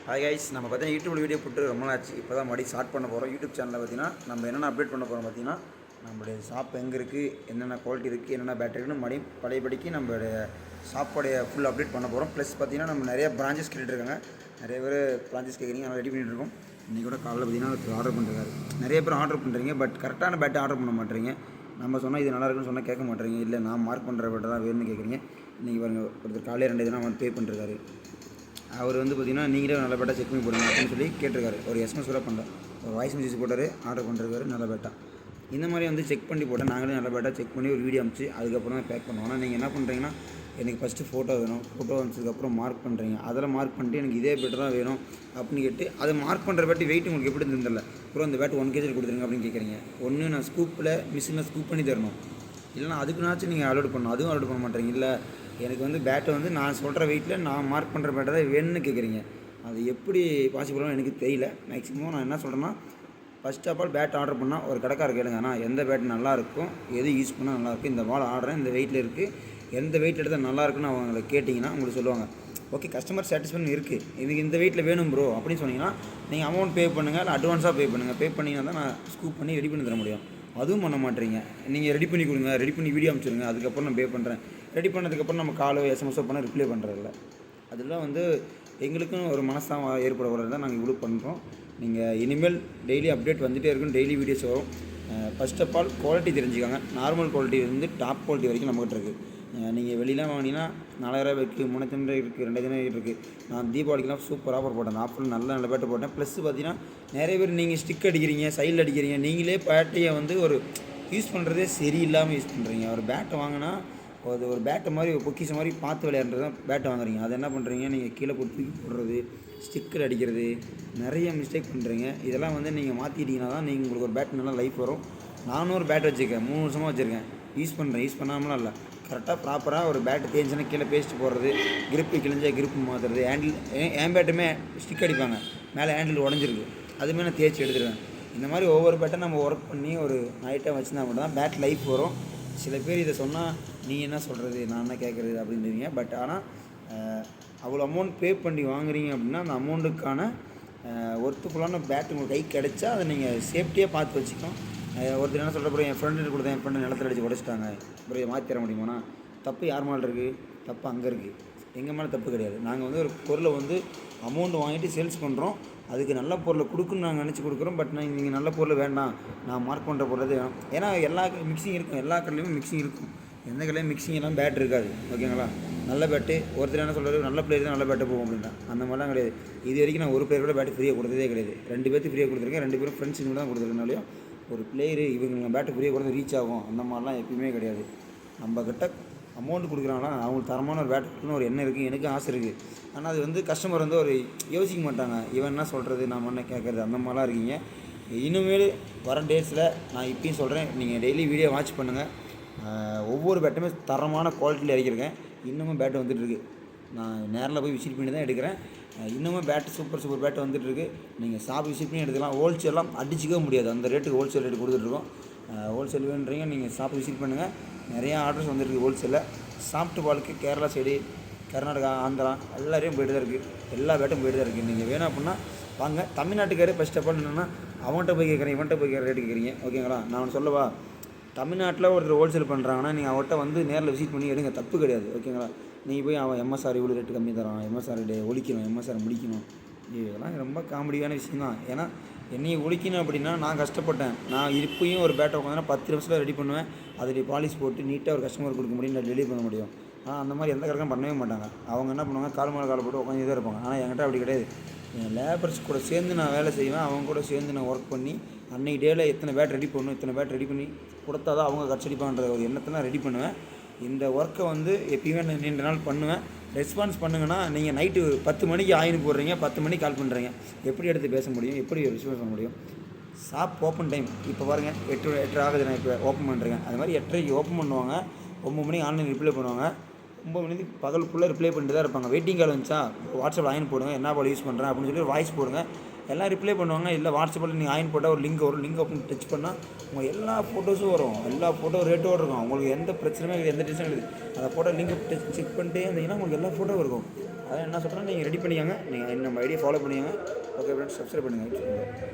Hi guys, நம்ம பார்த்தீங்கன்னா யூடியூப்ல வீடியோ போட்டு ரொம்ப நாளாச்சு. இப்போ தான் மறுபடியும் ஸ்டார்ட் பண்ண போகிறோம். யூடியூப் சேனலில் பார்த்தீங்கன்னா நம்ம என்னென்ன அப்டேட் பண்ண போகிறோம் பார்த்தீங்கன்னா, நம்மளுடைய ஷாப் எங்கே இருக்குது, என்னென்ன குவாலிட்டி இருக்குது, என்னென்ன பேட்டரி இருக்குன்னு மறுபடியும் பழையபடிக்கு நம்மளுடைய ஷாப்போடைய ஃபுல் அப்டேட் பண்ண போகிறோம். ப்ளஸ் பார்த்தீங்கன்னா நம்ம நிறைய பிரான்ச்சஸ் கேட்டுருக்காங்க. நிறைய பேர் பிரான்ச்சஸ் கேட்குறீங்க, அதை ரெடி பண்ணிட்டு இருக்கோம். இன்றைக்கி கூட காலையில் பார்த்தீங்கன்னா ஒருத்தர் ஆர்டர் பண்ணுறாரு. நிறைய பேர் ஆர்டர் பண்ணுறீங்க, பட் கரெக்டான பேட்டை ஆர்டர் பண்ண மாட்டேறீங்க. நம்ம சொன்னால் இது நல்லா இருக்குன்னு சொன்னால் கேட்க மாட்டேறீங்க. இல்லை நான் மார்க் பண்ணுற பேட்டை தான் வேணும்னு கேட்குறீங்க. இன்றைக்கி பாருங்கள், ஒருத்தர் காலையில் 2 தினம் வந்து பே பண்ணுறாரு. அவர் வந்து பார்த்திங்கன்னா நீங்களே நல்ல பேட்டா செக் பண்ணி போடுங்க அப்படின்னு சொல்லி கேட்டிருக்காரு. ஒரு எஸ்எம்எஸ் கூட பண்ணல, ஒரு வாய்ஸ் மெசேஜ் போட்டார், ஆர்டர் பண்ணிருக்காரு நல்ல பேட்டா. இந்த மாதிரி வந்து செக் பண்ணி போட்டால் நாங்களே நல்ல பேட்டா செக் பண்ணி ஒரு வீடியோ அனுப்பிச்சு அதுக்கப்புறம் தான் பேக் பண்ணுவோம். ஆனால் நீங்கள் என்ன பண்ணுறீங்கன்னா, எனக்கு ஃபஸ்ட்டு ஃபோட்டோ வேணும், ஃபோட்டோ அனுப்பிச்சதுக்கப்புறம் மார்க் பண்ணுறீங்க. அதில் மார்க் பண்ணிட்டு எனக்கு இதே பேட்டு தான் வேணும் அப்படின்னு கேட்டு அதை மார்க் பண்ணுற பேட்டு வெயிட் உங்களுக்கு எப்படி இருந்தில்ல, அப்புறம் அந்த பேட்டு 1 kg கொடுத்துருங்க அப்படின்னு கேட்குறீங்க. ஒன்று நான் ஸ்கூப்பில் மிஷினில் ஸ்கூப் பண்ணி தரணும், இல்லைனா அதுக்குனாச்சும் நீங்கள் அலோட் பண்ணணும். அதுவும் அலோட் பண்ண மாட்டேறீங்க. இல்லை எனக்கு வந்து பேட்டை வந்து நான் சொல்கிற வெயிட்டில் நான் மார்க் பண்ணுற பேட்டை தான் வேணும்னு கேட்குறீங்க. அது எப்படி பாசிபிளாக எனக்கு தெரியல. மேக்ஸிமம் நான் என்ன சொல்கிறேன்னா, first of all pad order பண்ணால் ஒரு கடைக்கார கேளுங்க, ஆனால் எந்த பேட் நல்லாயிருக்கும், எது யூஸ் பண்ணால் நல்லாயிருக்கும், இந்த பால் ஆர்டர் இந்த வெயிட்டில் இருக்குது, எந்த வெயிட் எடுத்தால் நல்லாயிருக்குன்னு அவங்களை கேட்டிங்கன்னா உங்களுக்கு சொல்லுவாங்க. ஓகே, கஸ்டமர் சாட்டிஸ்ஃபேக்ஷன் இருக்குது, இதுக்கு இந்த வெயிட்டில் வேணும் ப்ரோ அப்படின்னு சொன்னீங்கன்னா நீங்கள் அமௌண்ட் பே பண்ணுங்கள், இல்லை அட்வான்ஸாக பே பண்ணுங்கள். பே பண்ணிங்கன்னா தான் நான் ஸ்கூப் பண்ணி ரெடி பண்ணி தர முடியும். அதுவும் பண்ண மாட்டேறீங்க. நீங்கள் ரெடி பண்ணி கொடுங்க, ரெடி பண்ணி வீடியோ அனுப்பிச்சிடுங்க, அதுக்கப்புறம் நான் பே பண்ணுறேன். ரெடி பண்ணதுக்கப்புறம் நம்ம காலோ எஸ்எம்எஸோ பண்ண ரிப்ளை பண்ணுறதில்ல. அதெல்லாம் வந்து எங்களுக்கும் ஒரு மனசாக ஏற்பட வர்றது தான் நாங்கள் இவ்வளோ பண்ணுறோம். நீங்கள் இனிமேல் டெய்லி அப்டேட் வந்துகிட்டே இருக்கும், டெய்லி வீடியோஸ் வரும். ஃபஸ்ட் ஆஃப் ஆல் குவாலிட்டி தெரிஞ்சுக்காங்க. நார்மல் குவாலிட்டி வந்து டாப் குவாலிட்டி வரைக்கும் நம்மகிட்ட இருக்குது. நீங்கள் வெளியெலாம் வாங்கினீங்கன்னா 4000 இருக்குது, 3000 இருக்குது, 2000 இருக்குது. நான் தீபாவளிக்கெலாம் சூப்பர் ஆஃபர் போட்டேன். ஆஃபர் நல்ல பேட்டை போட்டேன். ப்ளஸ் பார்த்தீங்கன்னா நிறைய பேர் நீங்கள் ஸ்டிக் அடிக்கிறீங்க, சைடில் அடிக்கிறீங்க, நீங்களே பேட்டையை வந்து ஒரு யூஸ் பண்ணுறதே சரியில்லாமல் யூஸ் பண்ணுறீங்க. ஒரு பேட்டை வாங்கினா அது ஒரு பேட்டை மாதிரி ஒரு பொக்கிஷம் மாதிரி பார்த்து விளையாடுறது தான் பேட்டை வாங்குறீங்க. அதை என்ன பண்ணுறீங்க, நீங்கள் கீழே தூக்கி போடுறது, ஸ்டிக்கர் அடிக்கிறது, நிறைய மிஸ்டேக் பண்ணுறீங்க. இதெல்லாம் வந்து நீங்கள் மாற்றிட்டீங்கன்னா தான் நீங்கள் உங்களுக்கு ஒரு பேட் நல்லா லைஃப் வரும். நானும் ஒரு பேட் வச்சுருக்கேன், 3 வருஷமாக வச்சுருக்கேன். யூஸ் பண்ணுறேன், யூஸ் பண்ணாமலாம் இல்லை. கரெக்டாக ப்ராப்பராக ஒரு பேட்டு தேஞ்சுன்னா கீழே பேஸ்ட் போடுறது, கிரிப்பு கிழிஞ்சா கிரிப்பு மாற்றுறது, ஹேண்டில் என் பேட்டுமே ஸ்டிக் அடிப்பாங்க, மேலே ஹேண்டில் உடஞ்சிருக்கு, அதுவுமே நான் தேய்ச்சி எடுத்துருவேன். இந்த மாதிரி ஒவ்வொரு பேட்டை நம்ம ஒர்க் பண்ணி ஒரு நைட்டாக வச்சுருந்தா மட்டும் தான் பேட் லைஃப் வரும். சில பேர் இதை சொன்னால் நீ என்ன சொல்கிறது, நான் என்ன கேட்குறது அப்படின்றீங்க. பட் ஆனால் அவ்வளோ அமௌண்ட் பே பண்ணி வாங்குறீங்க அப்படின்னா அந்த அமௌண்ட்டுக்கான ஒர்த்துஃபுல்லான பேட் உங்கள் கை கிடச்சா அதை நீங்கள் சேஃப்டியாக பார்த்து வச்சுக்கணும். ஒருத்தர் என்ன சொல்கிற, அப்புறம் என் ஃப்ரெண்டு கொடுத்தேன், என் ஃப்ரெண்டு நிலத்தில் அடித்து உடச்சிட்டாங்க, அப்புறம் இதை மாற்றி தர முடியுமாண்ணா? தப்பு யார் மேலே இருக்குது? தப்பு அங்கே இருக்குது, எங்கள் மேலே தப்பு கிடையாது. நாங்கள் வந்து ஒரு பொருளை வந்து அமௌண்ட் வாங்கிட்டு சேல்ஸ் பண்ணுறோம், அதுக்கு நல்ல பொருளை கொடுக்குன்னு நாங்கள் நினச்சி கொடுக்குறோம். பட் நீங்கள் நல்ல பொருள் வேண்டாம், நான் மார்க் பண்ணுற பொருள் வேணும். ஏன்னா எல்லா மிக்சிங் இருக்கும், எல்லா கடையிலையுமே மிக்சிங் இருக்கும். எந்த கடையிலையும் மிக்சிங் எல்லாம் பேட் இருக்காது. ஓகேங்களா? நல்ல பேட்டு ஒருத்தர் என்ன சொல்கிறாரு, நல்ல பிளேயர் தான் நல்ல பேட்டை போகும் அப்படின்னா, அந்த மாதிரிலாம் கிடையாது. இது வரைக்கும் நான் ஒரு பிளேயரோட பேட்டு ஃப்ரீயாக கொடுத்ததே கிடையாது. 2 பேர்த்து ஃப்ரீயாக கொடுத்துருக்கேன், 2 பேரும் ஃப்ரெண்ட்ஸுங்க தான் கொடுத்துருக்கனாலையும் ஒரு பிளேயரு இவங்க பேட்டு ஃப்ரீயாக கொடுத்து ரீச் ஆகும் அந்த மாதிரிலாம் எப்பயுமே கிடையாது. நம்மக்கிட்ட அமௌண்ட் கொடுக்குறாங்களா, அவங்களுக்கு தரமான ஒரு பேட் கொடுக்கணும்னு ஒரு எண்ணம் இருக்குது, எனக்கு ஆசை இருக்குது. ஆனால் அது வந்து கஸ்டமர் வந்து ஒரு யோசிக்க மாட்டாங்க, இவன் என்ன சொல்கிறது, நம்ம என்ன கேட்குறது, அந்த மாதிரிலாம் இருக்கீங்க. இனிமேல் வர டேட்ஸில் நான் இப்பயும் சொல்கிறேன், நீங்கள் டெய்லி வீடியோ வாட்ச் பண்ணுங்கள். ஒவ்வொரு பேட்டுமே தரமான குவாலிட்டியில் இறக்கிருக்கேன். இன்னமும் பேட்டு வந்துட்டுருக்கு. நான் நேரில் போய் விசிட் பண்ணி தான் எடுக்கிறேன். இன்னமும் பேட்டு சூப்பர் பேட்டு வந்துட்டுருக்கு. நீங்கள் ஷாப் விசிட் பண்ணி எடுத்துக்கலாம். ஹோல்சேலாம் அடிச்சிக்கவே முடியாது, அந்த ரேட்டுக்கு ஹோல்சேல் ரேட்டு கொடுத்துட்ருக்கோம். ஹோல்சேல் வேணுன்றீங்க, நீங்கள் ஷாப் விசிட் பண்ணுங்கள். நிறையா ஆர்டர்ஸ் வந்துருக்கு ஹோல்சேலில். சாஃப்ட் பாலுக்கு கேரளா சைடு, கர்நாடகா, ஆந்திரா எல்லாரையும் போய்ட்டு தான் இருக்குது. எல்லா பேட்டும் போய்ட்டு தான் இருக்குது. நீங்கள் வேணும் அப்படின்னா வாங்க. தமிழ்நாட்டுக்காரே ஃபஸ்ட் ஆஃப் ஆல் என்னென்னா அவன்கிட்ட போய் கேட்குறேன், இவன்கிட்ட போய் கேட்குற ரேட்டு கேட்குறீங்க. ஓகேங்களா? நான் ஒன்று சொல்லவா, தமிழ்நாட்டில் ஒருத்தர் ஹோல்சேல் பண்ணுறாங்கன்னா நீங்கள் அவர்கிட்ட வந்து நேரில் விசிட் பண்ணி எடுங்க, தப்பு கிடையாது. ஓகேங்களா? நீங்கள் போய் அவன் எம்எஸ்ஆர் இவ்வளோ ரேட்டு கம்மி தரான், எம்எஸ்ஆர் ஒழிக்கணும், எம்எஸ்ஆர் முடிக்கணும், இதெல்லாம் ரொம்ப காமெடியான விஷயம் தான். ஏன்னா என்னையை ஒழிக்கணும் அப்படின்னா நான் கஷ்டப்பட்டேன். நான் இப்போயும் ஒரு பேட்டை உட்காந்துனா 10 நிமிஷத்தில் ரெடி பண்ணுவேன். அதில் பாலிஷ் போட்டு நீட்டாக ஒரு கஸ்டமர் கொடுக்க முடியும், நான் டெலிவரி பண்ண முடியும். ஆனால் அந்த மாதிரி எந்த கரெக்டாக பண்ணவே மாட்டாங்க. அவங்க என்ன பண்ணுவாங்க, கால் மேலே கால் போட்டு உட்காந்து தான் இருப்பாங்க. ஆனால் என்கிட்ட அப்படி கிடையாது. என் லேபர்ஸ் கூட சேர்ந்து நான் வேலை செய்வேன், அவங்க கூட சேர்ந்து நான் ஒர்க் பண்ணி அன்றைக்கி டேயில் எத்தனை பேட் ரெடி பண்ணணும், இத்தனை பேட் ரெடி பண்ணி கொடுத்தா தான் அவங்க கச்சடிப்பான்ற ஒரு எண்ணத்தை நான் ரெடி பண்ணுவேன். இந்த ஒர்க்கை வந்து எப்பயுமே நான் 2 நாள் பண்ணுவேன். ரெஸ்பான்ஸ் பண்ணுங்கன்னா, நீங்கள் நைட்டு 10 மணிக்கு ஆயின் போடுறீங்க, 10 மணிக்கு கால் பண்ணுறீங்க, எப்படி எடுத்து பேச முடியும், எப்படி ரெஸ்பான்ஸ் பண்ண முடியும்? ஷாப் ஓப்பன் டைம் இப்போ பாருங்கள், 8 ஆகுது, நான் இப்போ ஓப்பன் பண்ணுறேன். அது மாதிரி 8:30க்கு ஓப்பன் பண்ணுவாங்க, 9 மணிக்கு ஆன்லைன் ரிப்ளை பண்ணுவாங்க, 9 மணிக்கு பகலுக்குள்ளே ரிப்ளை பண்ணிட்டு தான் இருப்பாங்க. வெயிட்டிங் கால் வந்துச்சா வாட்ஸ்அப்பில் ஆயின் போடுங்க, என்ன பால் யூஸ் பண்ணுறேன் அப்படின்னு சொல்லி வாய்ஸ் போடுங்க, எல்லாம் ரிப்ளை பண்ணுவாங்க. இல்லை வாட்ஸ்அப்பில் நீங்கள் ஆயின் போட்டால் ஒரு லிங்க் வரும், லிங்க் ஓப்பன் டச் பண்ணால் உங்கள் எல்லா ஃபோட்டோஸும் வரும், எல்லா ஃபோட்டோ ரேட்டோடு இருக்கும். உங்களுக்கு எந்த பிரச்சனையும் கிடையாது, எந்த டென்ஷனும் கிடையாது. அந்த ஃபோட்டோ லிங்க் செக் பண்ணிட்டே இருந்தீங்கன்னா உங்களுக்கு எல்லா ஃபோட்டோ இருக்கும். அதான் என்ன சொல்கிறேன், நீங்கள் ரெடி பண்ணிக்கோங்க. நீங்கள் நம்ம ஐடியா ஃபாலோ பண்ணிக்கோங்க. ஓகே ஃப்ரெண்ட்ஸ், சப்ஸ்கிரைப் பண்ணுங்கள்.